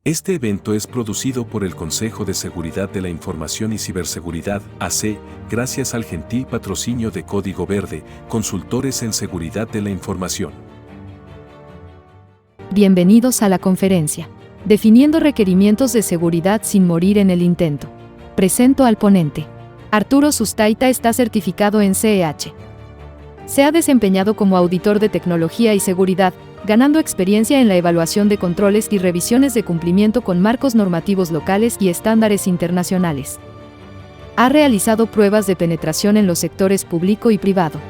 Este evento es producido por el Consejo de Seguridad de la Información y Ciberseguridad, AC, gracias al gentil patrocinio de Código Verde, consultores en seguridad de la información. Bienvenidos a la conferencia. Definiendo requerimientos de seguridad sin morir en el intento. Presento al ponente. Arturo Sustaita está certificado en CEH. Se ha desempeñado como auditor de tecnología y seguridad, ganando experiencia en la evaluación de controles y revisiones de cumplimiento con marcos normativos locales y estándares internacionales. Ha realizado pruebas de penetración en los sectores público y privado.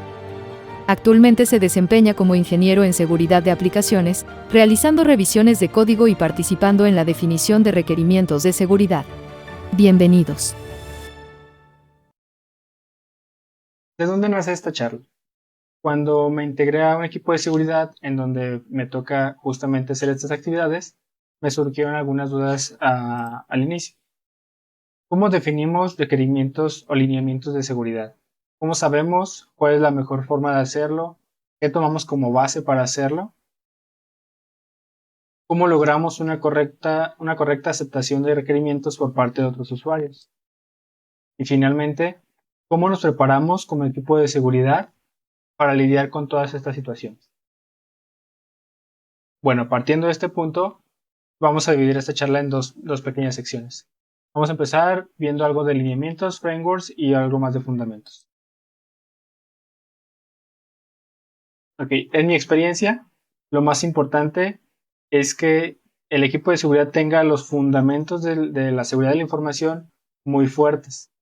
Actualmente se desempeña como ingeniero en seguridad de aplicaciones, realizando revisiones de código y participando en la definición de requerimientos de seguridad. Bienvenidos. ¿De dónde nace esta charla? Cuando me integré a un equipo de seguridad en donde me toca justamente hacer estas actividades, me surgieron algunas dudas al inicio. ¿Cómo definimos requerimientos o lineamientos de seguridad? ¿Cómo sabemos cuál es la mejor forma de hacerlo? ¿Qué tomamos como base para hacerlo? ¿Cómo logramos una correcta aceptación de requerimientos por parte de otros usuarios? Y finalmente, ¿cómo nos preparamos como equipo de seguridad para lidiar con todas estas situaciones? Bueno, partiendo de este punto, vamos a dividir esta charla en dos pequeñas secciones. Vamos a empezar viendo algo de lineamientos, frameworks y algo más de fundamentos. Ok, en mi experiencia, lo más importante es que el equipo de seguridad tenga los fundamentos de la seguridad de la información muy fuertes.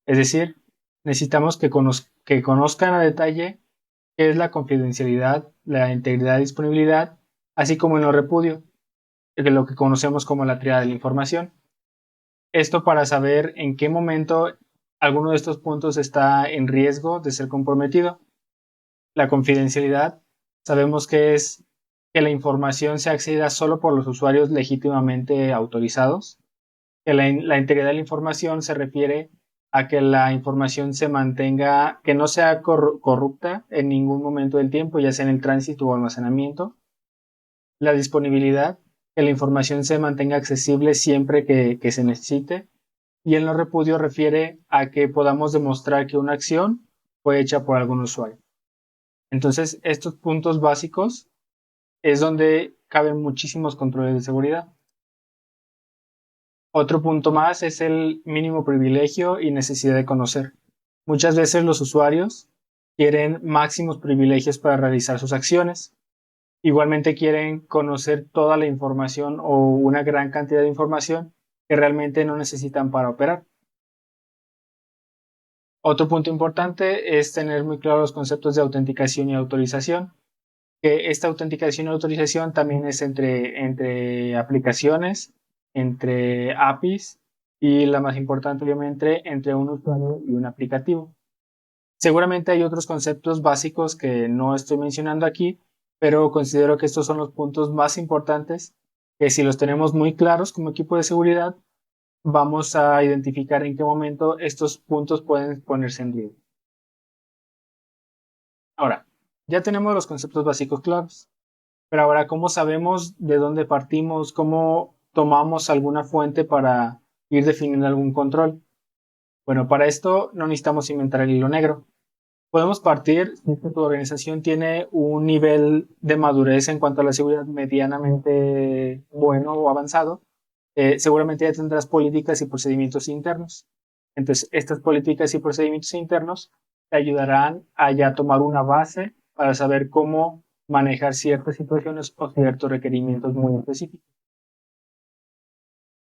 Es decir, necesitamos que conozcan a detalle qué es la confidencialidad, la integridad y disponibilidad, así como el no repudio, lo que conocemos como la triada de la información. Esto para saber en qué momento alguno de estos puntos está en riesgo de ser comprometido. La confidencialidad, sabemos que es que la información se acceda solo por los usuarios legítimamente autorizados. Que la integridad de la información se refiere a que la información se mantenga, que no sea corrupta en ningún momento del tiempo, ya sea en el tránsito o almacenamiento. La disponibilidad, que la información se mantenga accesible siempre que se necesite. Y el no repudio refiere a que podamos demostrar que una acción fue hecha por algún usuario. Entonces, estos puntos básicos es donde caben muchísimos controles de seguridad. Otro punto más es el mínimo privilegio y necesidad de conocer. Muchas veces los usuarios quieren máximos privilegios para realizar sus acciones. Igualmente quieren conocer toda la información o una gran cantidad de información que realmente no necesitan para operar. Otro punto importante es tener muy claros los conceptos de autenticación y autorización. Que esta autenticación y autorización también es entre aplicaciones, entre APIs y la más importante obviamente entre un usuario y un aplicativo. Seguramente hay otros conceptos básicos que no estoy mencionando aquí, pero considero que estos son los puntos más importantes que si los tenemos muy claros como equipo de seguridad, vamos a identificar en qué momento estos puntos pueden ponerse en riesgo. Ahora, ya tenemos los conceptos básicos claros, pero ahora, ¿cómo sabemos de dónde partimos? ¿Cómo tomamos alguna fuente para ir definiendo algún control? Bueno, para esto no necesitamos inventar el hilo negro. Podemos partir si tu organización tiene un nivel de madurez en cuanto a la seguridad medianamente bueno o avanzado. Seguramente ya tendrás políticas y procedimientos internos. Entonces, estas políticas y procedimientos internos te ayudarán a ya tomar una base para saber cómo manejar ciertas situaciones o ciertos requerimientos muy específicos.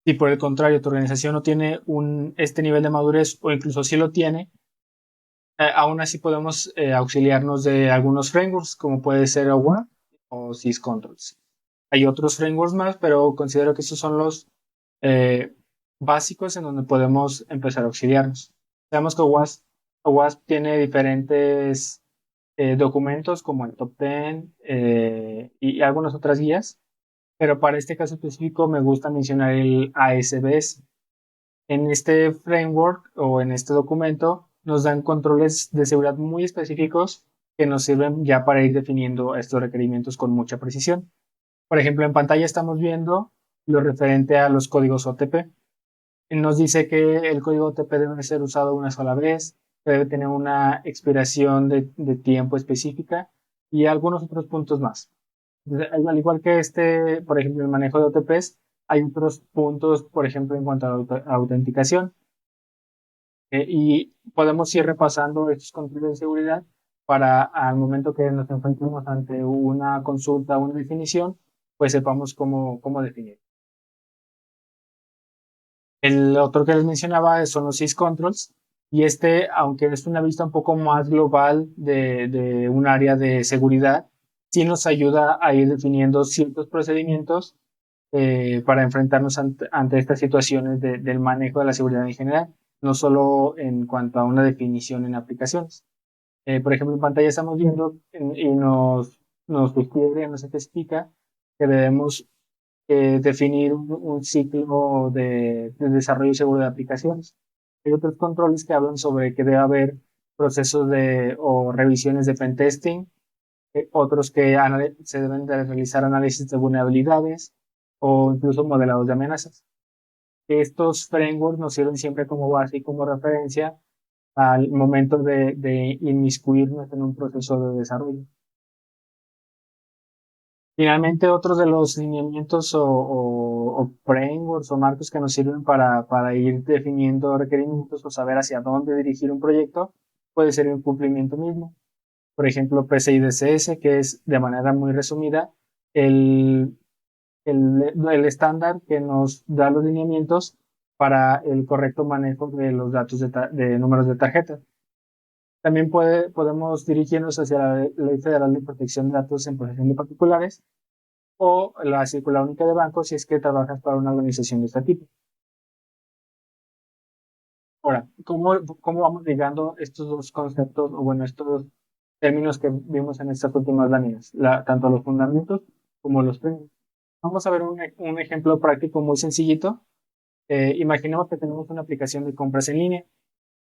Si por el contrario tu organización no tiene este nivel de madurez o incluso si lo tiene, aún así podemos auxiliarnos de algunos frameworks como puede ser OWASP o syscontrols. Hay otros frameworks más, pero considero que estos son los básicos en donde podemos empezar a auxiliarnos. Sabemos que OWASP tiene diferentes documentos como el Top 10 y algunas otras guías, pero para este caso específico me gusta mencionar el ASBS. En este framework o en este documento nos dan controles de seguridad muy específicos que nos sirven ya para ir definiendo estos requerimientos con mucha precisión. Por ejemplo, en pantalla estamos viendo lo referente a los códigos OTP. Nos dice que el código OTP debe ser usado una sola vez, que debe tener una expiración de tiempo específica y algunos otros puntos más. Al igual que por ejemplo, el manejo de OTPs, hay otros puntos, por ejemplo, en cuanto a autenticación. Y podemos ir repasando estos controles de seguridad para al momento que nos enfrentemos ante una consulta o una definición, pues sepamos cómo definir. El otro que les mencionaba son los syscontrols, y aunque es una vista un poco más global de un área de seguridad, sí nos ayuda a ir definiendo ciertos procedimientos para enfrentarnos ante estas situaciones del manejo de la seguridad en general, no solo en cuanto a una definición en aplicaciones. Por ejemplo, en pantalla estamos viendo y nos sugiere, nos especifica que debemos definir un ciclo de desarrollo seguro de aplicaciones. Hay otros controles que hablan sobre que debe haber procesos o revisiones de pentesting, otros que se deben de realizar análisis de vulnerabilidades o incluso modelados de amenazas. Estos frameworks nos sirven siempre como base y como referencia al momento de inmiscuirnos en un proceso de desarrollo. Finalmente, otros de los lineamientos o frameworks o marcos que nos sirven para ir definiendo requerimientos o saber hacia dónde dirigir un proyecto puede ser el cumplimiento mismo. Por ejemplo, PCI DSS, que es de manera muy resumida el, el estándar que nos da los lineamientos para el correcto manejo de los datos de números de tarjeta. También podemos dirigirnos hacia la Ley Federal de Protección de Datos en Posesión de Particulares o la Circular Única de Bancos si es que trabajas para una organización de este tipo. Ahora, ¿cómo vamos ligando estos dos conceptos, o bueno, estos términos que vimos en estas últimas láminas, tanto los fundamentos como los premios? Vamos a ver un ejemplo práctico muy sencillito. Imaginemos que tenemos una aplicación de compras en línea.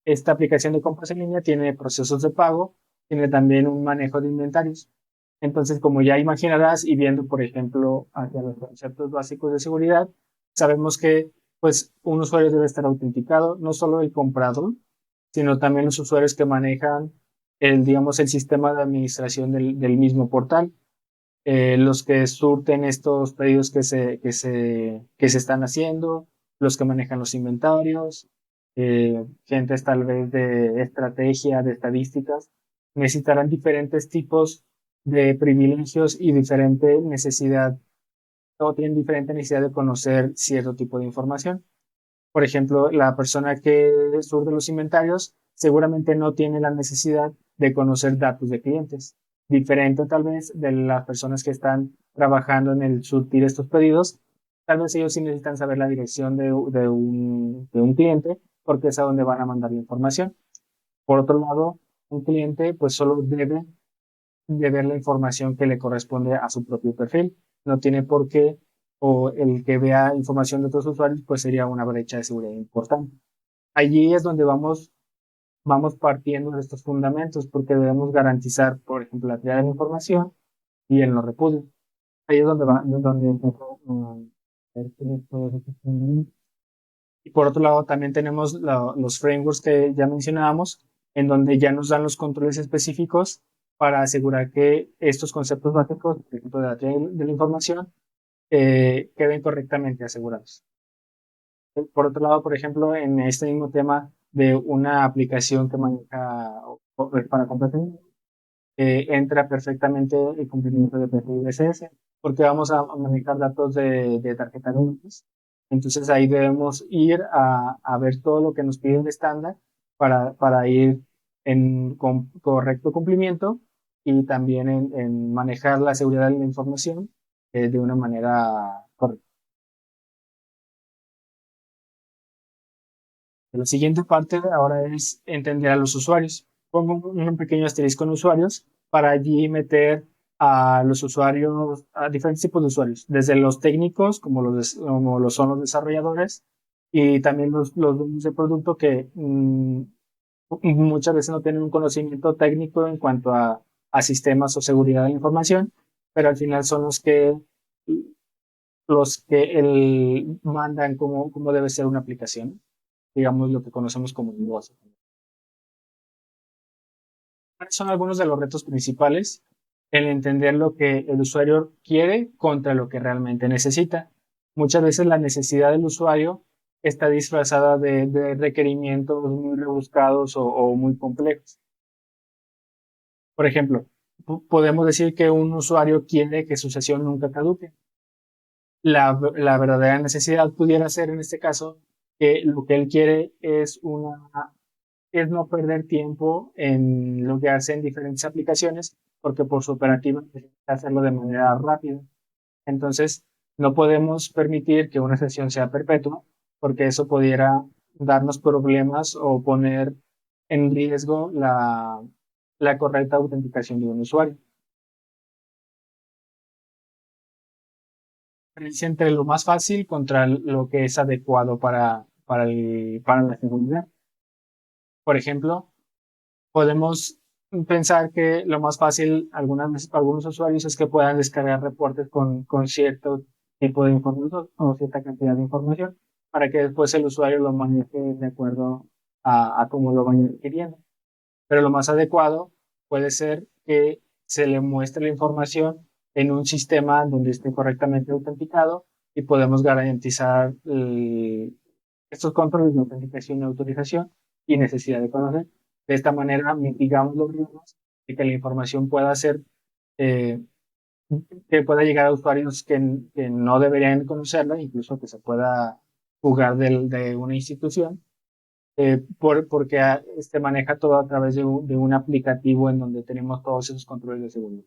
Esta aplicación de compras en línea tiene procesos de pago, tiene también un manejo de inventarios. Entonces, como ya imaginarás y viendo, por ejemplo, hacia los conceptos básicos de seguridad, sabemos que pues un usuario debe estar autenticado, no solo el comprador, sino también los usuarios que manejan digamos, el sistema de administración del mismo portal, los que surten estos pedidos que se están haciendo, los que manejan los inventarios, gentes tal vez de estrategia, de estadísticas, necesitarán diferentes tipos de privilegios y diferente necesidad, o tienen diferente necesidad de conocer cierto tipo de información. Por ejemplo, la persona que surte los inventarios seguramente no tiene la necesidad de conocer datos de clientes, diferente tal vez de las personas que están trabajando en el surtir estos pedidos. Tal vez ellos sí necesitan saber la dirección de un cliente porque es a donde van a mandar la información. Por otro lado, un cliente pues solo debe de ver la información que le corresponde a su propio perfil. No tiene por qué, o el que vea información de otros usuarios, pues sería una brecha de seguridad importante. Allí es donde vamos partiendo de estos fundamentos, porque debemos garantizar, por ejemplo, la entrega de la información y el no repudio. Ahí es donde todos estos fundamentos. Y por otro lado, también tenemos los frameworks que ya mencionábamos, en donde ya nos dan los controles específicos para asegurar que estos conceptos básicos, por ejemplo, de la información, queden correctamente asegurados. Por otro lado, por ejemplo, en este mismo tema de una aplicación que maneja para compras entra perfectamente el cumplimiento de PCI-DSS, porque vamos a manejar datos de tarjeta únicas. Entonces ahí debemos ir a ver todo lo que nos pide el estándar para ir con correcto cumplimiento y también en manejar la seguridad de la información de una manera correcta. La siguiente parte ahora es entender a los usuarios. Pongo un pequeño asterisco en usuarios para allí meter a los usuarios, a diferentes tipos de usuarios, desde los técnicos, como lo son los desarrolladores, y también los dueños de producto que muchas veces no tienen un conocimiento técnico en cuanto a sistemas o seguridad de la información, pero al final son los que los que mandan cómo debe ser una aplicación, digamos lo que conocemos como negocio. Son algunos de los retos principales, el entender lo que el usuario quiere contra lo que realmente necesita. Muchas veces la necesidad del usuario está disfrazada de requerimientos muy rebuscados o muy complejos. Por ejemplo, podemos decir que un usuario quiere que su sesión nunca caduque. La verdadera necesidad pudiera ser en este caso que lo que él quiere es no perder tiempo en loguearse en diferentes aplicaciones porque por su operativa necesita hacerlo de manera rápida. Entonces, no podemos permitir que una sesión sea perpetua porque eso pudiera darnos problemas o poner en riesgo la correcta autenticación de un usuario. Diferencia entre lo más fácil contra lo que es adecuado para la seguridad. Por ejemplo, podemos pensar que lo más fácil algunas veces para algunos usuarios es que puedan descargar reportes con cierto tipo de información o cierta cantidad de información para que después el usuario lo maneje de acuerdo a cómo lo vaya adquiriendo. Pero lo más adecuado puede ser que se le muestre la información en un sistema donde esté correctamente autenticado y podemos garantizar estos controles de autenticación y autorización y necesidad de conocer. De esta manera mitigamos los riesgos de que la información pueda ser, eh, que pueda llegar a usuarios que no deberían conocerla, incluso que se pueda jugar de una institución, porque maneja todo a través de un aplicativo en donde tenemos todos esos controles de seguridad.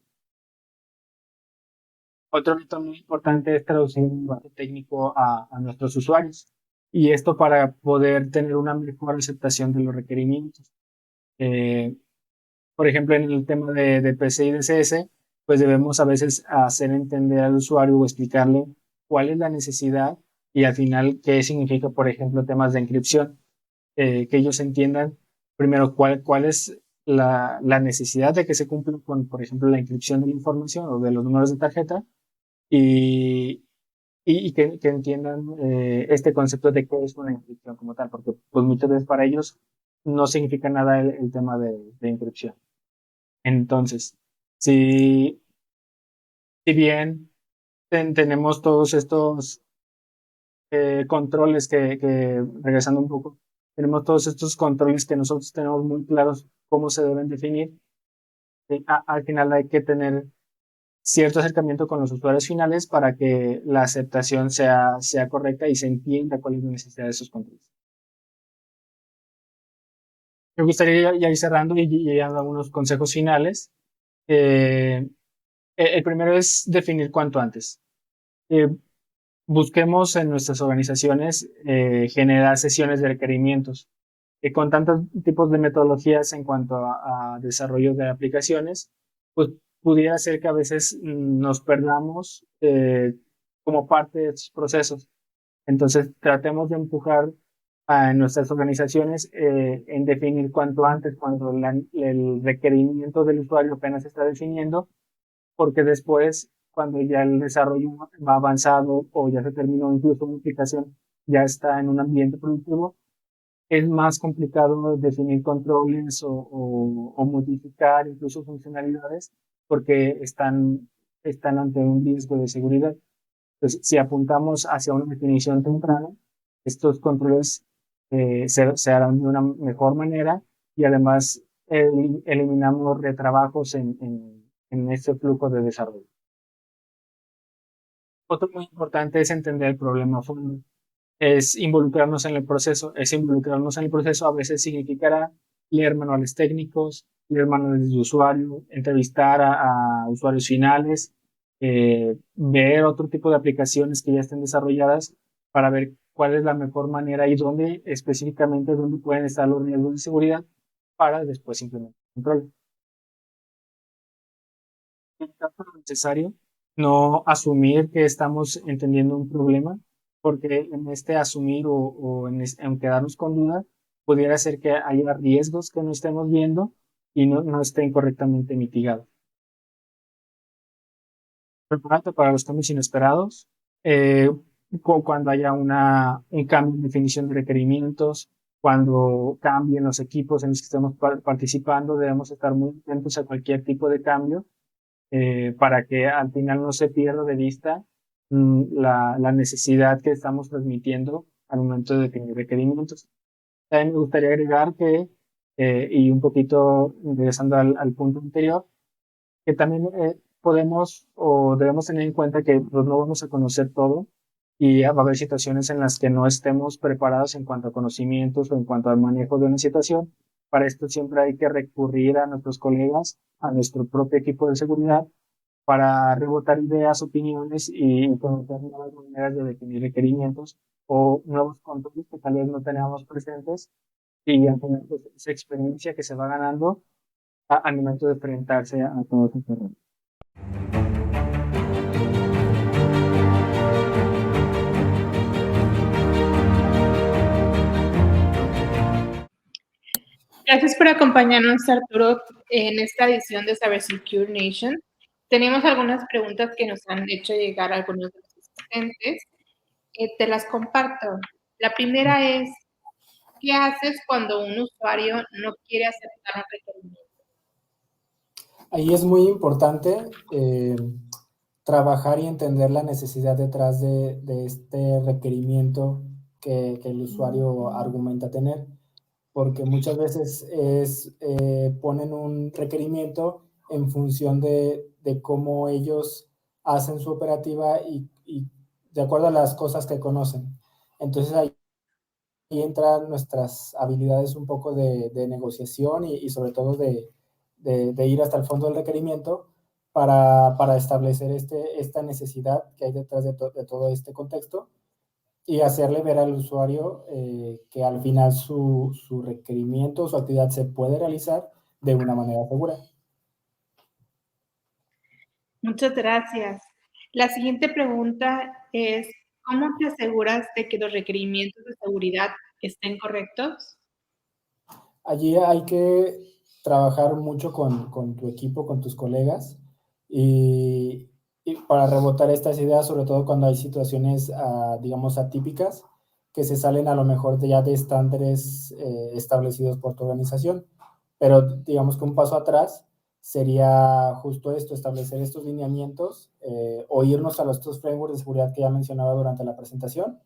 Otro reto muy importante es traducir un lenguaje técnico a nuestros usuarios, y esto para poder tener una mejor aceptación de los requerimientos. Eh, por ejemplo, en el tema de PC y DCS, pues debemos a veces hacer entender al usuario o explicarle cuál es la necesidad y al final qué significa, por ejemplo, temas de encripción, que ellos entiendan primero cuál es la necesidad de que se cumpla con, por ejemplo, la inscripción de la información o de los números de tarjeta y, y que entiendan este concepto de qué es una inscripción como tal, porque pues muchas veces para ellos no significa nada el tema de inscripción. Entonces, si, si bien tenemos todos estos controles regresando un poco, tenemos todos estos controles que nosotros tenemos muy claros cómo se deben definir. Al final hay que tener cierto acercamiento con los usuarios finales para que la aceptación sea correcta y se entienda cuál es la necesidad de esos controles. Me gustaría ya ir cerrando y dando algunos consejos finales. El primero es definir cuanto antes. Eh, Busquemos en nuestras organizaciones generar sesiones de requerimientos. Con tantos tipos de metodologías en cuanto a desarrollo de aplicaciones, pues pudiera ser que a veces nos perdamos como parte de estos procesos. Entonces, tratemos de empujar a nuestras organizaciones en definir cuanto antes, cuando el requerimiento del usuario apenas se está definiendo, porque después, cuando ya el desarrollo va avanzado o ya se terminó, incluso una aplicación ya está en un ambiente productivo, es más complicado definir controles o modificar incluso funcionalidades porque están ante un riesgo de seguridad. Entonces, si apuntamos hacia una definición temprana, estos controles se harán de una mejor manera y además eliminamos retrabajos en este flujo de desarrollo. Otro muy importante es entender el problema a fondo, es involucrarnos en el proceso. Es involucrarnos en el proceso a veces significará leer manuales técnicos, leer manuales de usuario, entrevistar a usuarios finales, ver otro tipo de aplicaciones que ya estén desarrolladas para ver cuál es la mejor manera y dónde específicamente dónde pueden estar los riesgos de seguridad para después implementar control. En caso necesario, no asumir que estamos entendiendo un problema, porque en este asumir en quedarnos con duda, pudiera ser que haya riesgos que no estemos viendo y no estén correctamente mitigados. Prepárate para los cambios inesperados. eh, cuando haya un cambio en definición de requerimientos, cuando cambien los equipos en los que estemos participando, debemos estar muy atentos a cualquier tipo de cambio para que al final no se pierda de vista la necesidad que estamos transmitiendo al momento de definir requerimientos. También me gustaría agregar que, y un poquito regresando al punto anterior, que también podemos o debemos tener en cuenta que pues, no vamos a conocer todo y va a haber situaciones en las que no estemos preparados en cuanto a conocimientos o en cuanto al manejo de una situación. Para esto siempre hay que recurrir a nuestros colegas, a nuestro propio equipo de seguridad, para rebotar ideas, opiniones y conocer nuevas maneras de definir requerimientos o nuevos controles que tal vez no teníamos presentes y al final pues, esa experiencia que se va ganando al momento de enfrentarse a todos estos retos. Gracias por acompañarnos, Arturo, en esta edición de Cybersecure Nation. Tenemos algunas preguntas que nos han hecho llegar algunos de los asistentes. Te las comparto. La primera es, ¿qué haces cuando un usuario no quiere aceptar un requerimiento? Ahí es muy importante trabajar y entender la necesidad detrás de este requerimiento que el usuario argumenta tener, porque muchas veces ponen un requerimiento en función de cómo ellos hacen su operativa y de acuerdo a las cosas que conocen. Entonces ahí entran nuestras habilidades un poco de negociación y sobre todo de ir hasta el fondo del requerimiento para establecer esta necesidad que hay detrás de todo este contexto y hacerle ver al usuario que al final su requerimiento, su actividad se puede realizar de una manera segura. Muchas gracias. La siguiente pregunta es, ¿cómo te aseguras de que los requerimientos de seguridad estén correctos? Allí hay que trabajar mucho con tu equipo, con tus colegas y para rebotar estas ideas, sobre todo cuando hay situaciones, digamos, atípicas que se salen a lo mejor ya de estándares establecidos por tu organización. Pero digamos que un paso atrás sería justo esto, establecer estos lineamientos o irnos a los dos frameworks de seguridad que ya mencionaba durante la presentación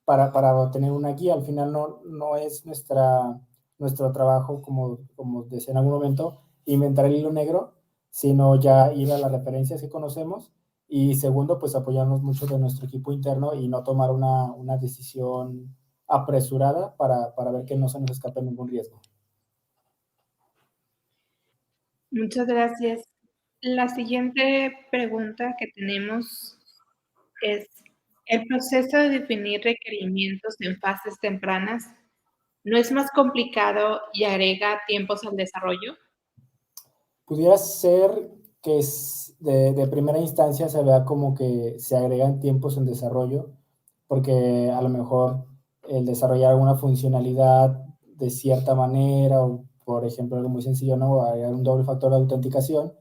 para tener una guía. Al final no es nuestro trabajo, como decía en algún momento, inventar el hilo negro, sino ya ir a las referencias que conocemos y segundo, pues apoyarnos mucho de nuestro equipo interno y no tomar una decisión apresurada para ver que no se nos escape ningún riesgo. Muchas gracias. La siguiente pregunta que tenemos es, ¿el proceso de definir requerimientos en fases tempranas no es más complicado y agrega tiempos al desarrollo? Pudiera ser que de primera instancia se vea como que se agregan tiempos en desarrollo, porque a lo mejor el desarrollar alguna funcionalidad de cierta manera, o por ejemplo algo muy sencillo, ¿no? Agregar un doble factor de autenticación,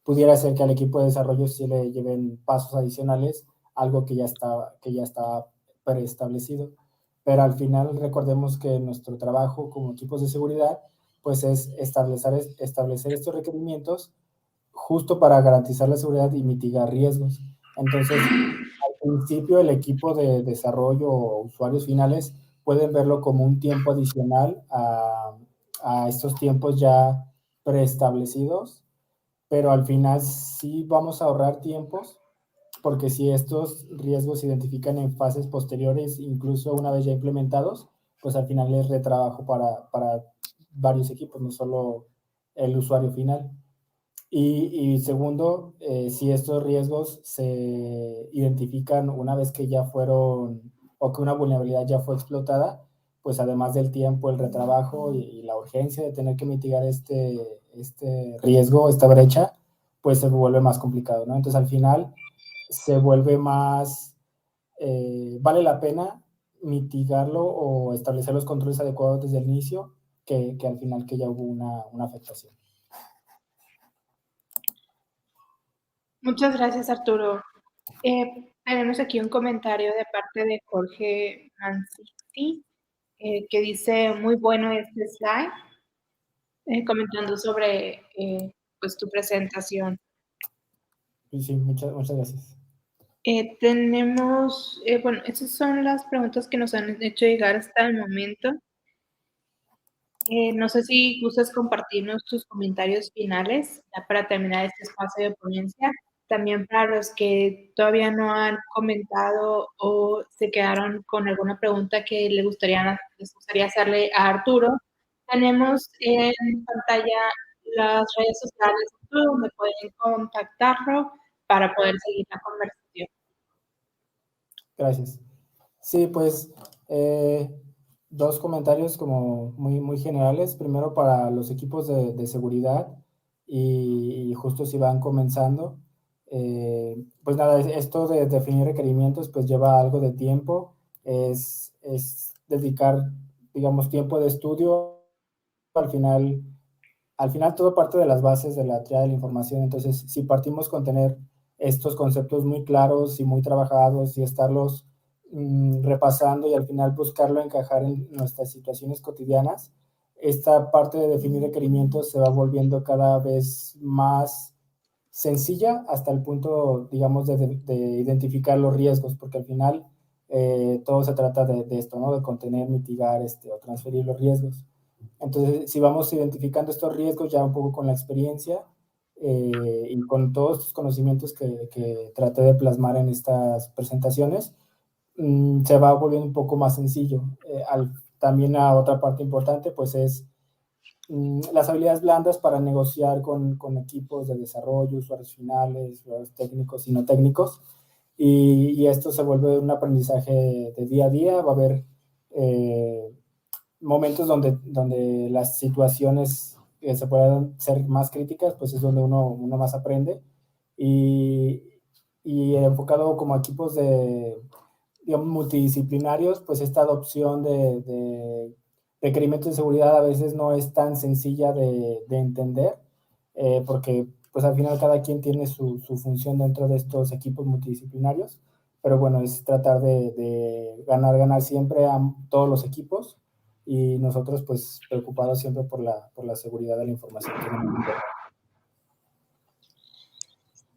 pudiera ser que al equipo de desarrollo sí le lleven pasos adicionales, algo que ya está preestablecido. Pero al final recordemos que nuestro trabajo como equipos de seguridad pues es establecer estos requerimientos justo para garantizar la seguridad y mitigar riesgos. Entonces, al principio el equipo de desarrollo o usuarios finales pueden verlo como un tiempo adicional a estos tiempos ya preestablecidos, pero al final sí vamos a ahorrar tiempos porque si estos riesgos se identifican en fases posteriores, incluso una vez ya implementados, pues al final es retrabajo para varios equipos, no solo el usuario final. Y segundo, si estos riesgos se identifican una vez que ya fueron o que una vulnerabilidad ya fue explotada, pues además del tiempo, el retrabajo y la urgencia de tener que mitigar este riesgo, esta brecha, pues se vuelve más complicado, ¿no? Entonces al final se vuelve más, vale la pena mitigarlo o establecer los controles adecuados desde el inicio que al final que ya hubo una afectación. Muchas gracias, Arturo. Tenemos aquí un comentario de parte de Jorge Mancini, que dice, muy bueno este slide, comentando sobre pues tu presentación. Y sí, muchas gracias. Tenemos, bueno, esas son las preguntas que nos han hecho llegar hasta el momento. No sé si gustas compartirnos tus comentarios finales ya para terminar este espacio de ponencia. También para los que todavía no han comentado o se quedaron con alguna pregunta que les gustaría hacerle a Arturo, tenemos en pantalla las redes sociales donde pueden contactarlo para poder seguir la conversación. Gracias. Sí, pues dos comentarios como muy generales. Primero para los equipos de seguridad y justo si van comenzando. Pues nada, esto de definir requerimientos pues lleva algo de tiempo. Es dedicar, digamos, tiempo de estudio. Al final todo parte de las bases de la teoría de la información. Entonces, si partimos con tener estos conceptos muy claros y muy trabajados y estarlos repasando y al final buscarlo encajar en nuestras situaciones cotidianas, esta parte de definir requerimientos se va volviendo cada vez más sencilla hasta el punto, digamos, de identificar los riesgos, porque al final todo se trata de esto, ¿no? De contener, mitigar o transferir los riesgos. Entonces, si vamos identificando estos riesgos ya un poco con la experiencia y con todos estos conocimientos que traté de plasmar en estas presentaciones, se va volviendo un poco más sencillo. También a otra parte importante, pues es las habilidades blandas para negociar con equipos de desarrollo, usuarios finales, usuarios técnicos y no técnicos. Y esto se vuelve un aprendizaje de día a día. Va a haber momentos donde las situaciones que se puedan ser más críticas, pues es donde uno más aprende. Y enfocado como equipos digamos, multidisciplinarios, pues esta adopción de requerimientos de seguridad a veces no es tan sencilla de entender, porque pues al final cada quien tiene su función dentro de estos equipos multidisciplinarios, pero bueno, es tratar de ganar siempre a todos los equipos y nosotros pues preocupados siempre por la seguridad de la información.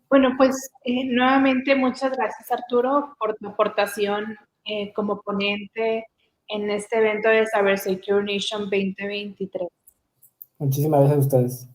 Bueno, pues nuevamente muchas gracias Arturo por tu aportación como ponente en este evento de Cybersecure Nation 2023. Muchísimas gracias a ustedes.